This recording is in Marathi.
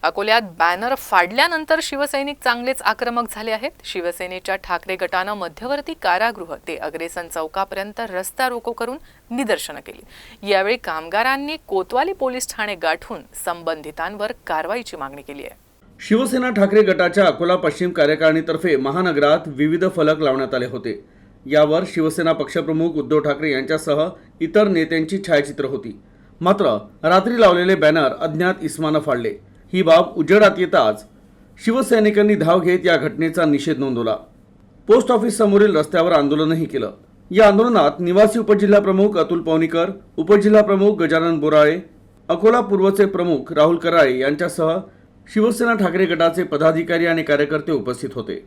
अकोल्यात बॅनर फाडल्यानंतर शिवसैनिक चांगलेच आक्रमक झाले आहेत। शिवसेनेच्या ठाकरे गटानं मध्यवर्ती कारागृह ते अग्रेसन चौकापर्यंत रस्ता रोको करून निदर्शनं केली। यावेळी कामगारांनी कोतवाली पोलीस ठाणे गाठून संबंधितांवर कारवाईची मागणी केली आहे। शिवसेना ठाकरे गटाच्या अकोला पश्चिम कार्यकारिणीतर्फे महानगरात विविध फलक लावण्यात आले होते। यावर शिवसेना पक्षप्रमुख उद्धव ठाकरे यांच्यासह इतर नेत्यांची छायाचित्र होती। मात्र रात्री लावलेले बॅनर अज्ञात इसमानं फाडले। ही बाब उजेडात येताच शिवसैनिकांनी धाव घेत या घटनेचा निषेध नोंदवला। पोस्ट ऑफिस समोरील रस्त्यावर आंदोलनही केलं। या आंदोलनात निवासी उपजिल्हा प्रमुख अतुल पवनीकर, उपजिल्हा प्रमुख गजानन बोराळे, अकोला पूर्वचे प्रमुख राहुल कराळे यांच्यासह शिवसेना ठाकरे गटाचे पदाधिकारी आणि कार्यकर्ते उपस्थित होते।